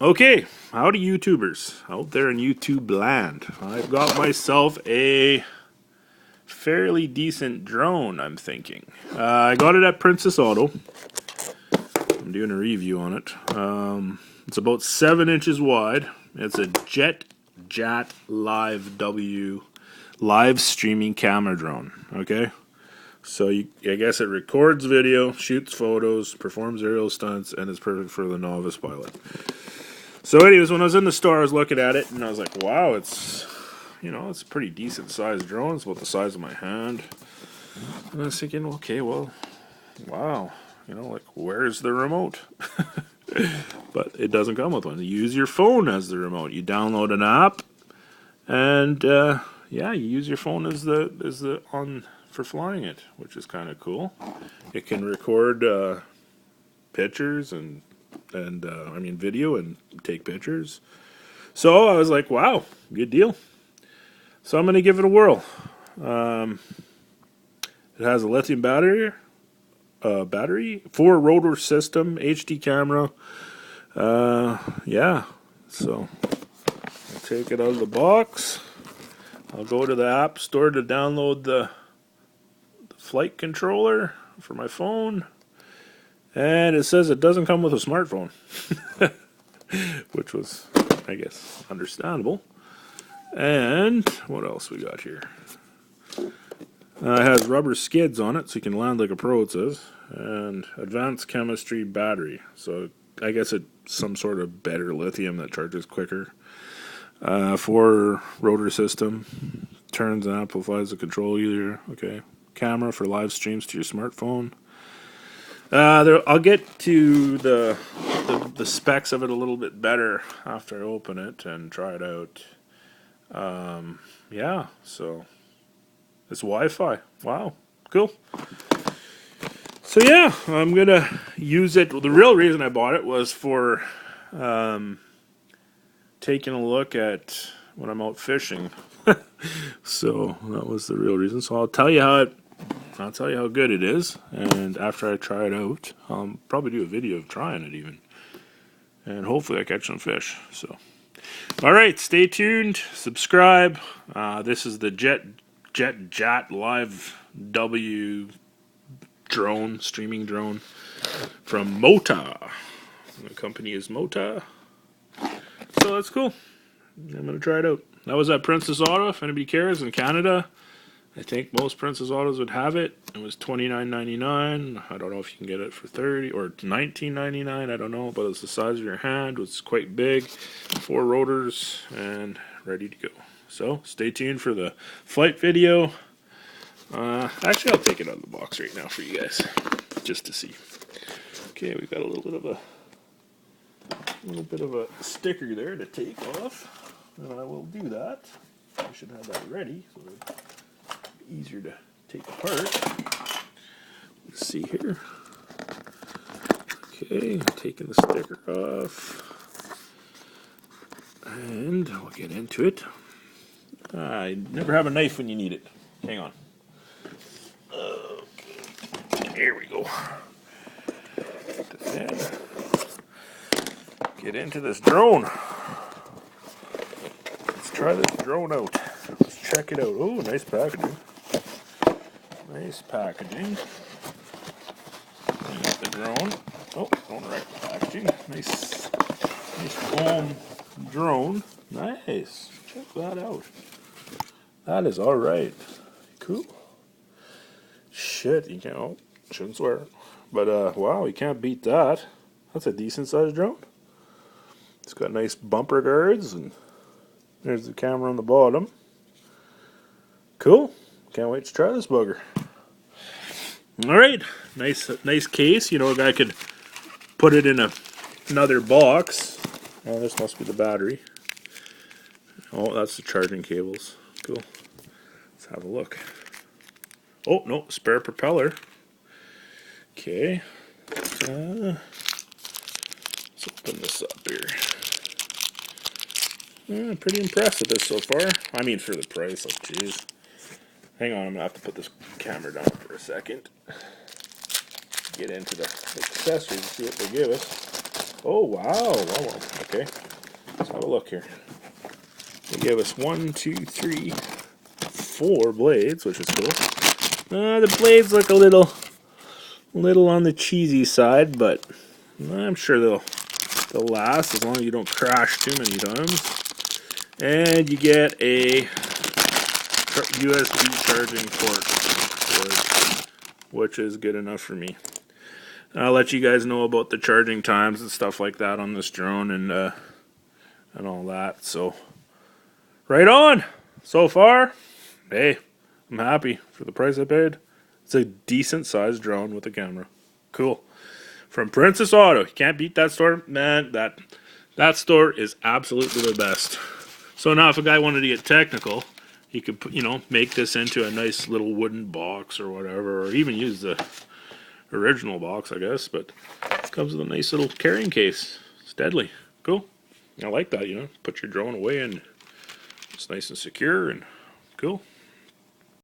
Okay, howdy YouTubers out there in YouTube land. I've got myself a fairly decent drone, I'm thinking. I got it at Princess Auto. I'm doing a review on it. It's about 7 inches wide. It's a JetJat Live W live streaming camera drone. Okay, so I guess it records video, shoots photos, performs aerial stunts, and is perfect for the novice pilot. So anyways, when I was in the store, I was looking at it, and I was like, wow, it's a pretty decent sized drone. It's about the size of my hand. And I was thinking, okay, well, wow, like, where's the remote? But it doesn't come with one. You use your phone as the remote. You download an app, and you use your phone as the on for flying it, which is kind of cool. It can record pictures and video and take pictures. So I was like, wow, good deal. So I'm going to give it a whirl. It has a lithium battery, 4-rotor system, HD camera. So I'll take it out of the box. I'll go to the app store to download the flight controller for my phone. And it says it doesn't come with a smartphone, which was, I guess, understandable. And what else we got here? It has rubber skids on it, so you can land like a pro, it says. And advanced chemistry battery. So I guess it's some sort of better lithium that charges quicker. 4-rotor system. Turns and amplifies the control either. Okay. Camera for live streams to your smartphone. I'll get to the specs of it a little bit better after I open it and try it out. So it's Wi-Fi. Wow, cool. So yeah, I'm gonna use it. Well, the real reason I bought it was for taking a look at when I'm out fishing. So that was the real reason. So I'll tell you how good it is, and after I try it out, I'll probably do a video of trying it even, and hopefully I catch some fish. So, all right, stay tuned, subscribe. This is the JetJat Live W drone, streaming drone from Mota. The company is Mota. So that's cool. I'm gonna try it out. That was at Princess Auto. If anybody cares, in Canada. I think most Princess Autos would have it. It was $29.99. I don't know if you can get it for $30 or $19.99. I don't know, but it's the size of your hand. It's quite big. 4 rotors and ready to go. So stay tuned for the flight video. Actually, I'll take it out of the box right now for you guys, just to see. Okay, we've got a little bit of a sticker there to take off, and I will do that. I should have that ready so that easier to take apart. Let's see here. Okay, taking the sticker off, and we'll get into it. I never have a knife when you need it. Hang on. Okay, here we go. Put this in. Get into this drone. Let's try this drone out. Let's check it out. Oh, nice packaging. Nice packaging. There's the drone. Oh, don't wreck the packaging. Nice foam drone. Nice. Check that out. That is all right. Cool. Shit, you can't. Oh, shouldn't swear. But wow, you can't beat that. That's a decent sized drone. It's got nice bumper guards, and there's the camera on the bottom. Cool. Can't wait to try this bugger. All right, nice case. A guy could put it in another box. Oh, this must be the battery. Oh, that's the charging cables. Cool. Let's have a look. Oh no, spare propeller. Okay. Let's open this up here. Pretty impressed with this so far. I mean, for the price, like, jeez. Hang on, I'm gonna have to put this camera down for a second. Get into the accessories and see what they give us. Oh, wow. Wow. Okay. Let's have a look here. They gave us 1, 2, 3, 4 blades, which is cool. The blades look a little on the cheesy side, but I'm sure they'll last as long as you don't crash too many times. And you get a USB charging port, which is good enough for me. I'll let you guys know about the charging times and stuff like that on this drone and all that. So, right on. So far, hey, I'm happy for the price I paid. It's a decent sized drone with a camera. Cool. From Princess Auto. You can't beat that store. Man, that store is absolutely the best. So now if a guy wanted to get technical, he could put, make this into a nice little wooden box or whatever, or even use the original box, I guess, but it comes with a nice little carrying case. It's deadly. Cool. I like that, put your drone away and it's nice and secure and cool.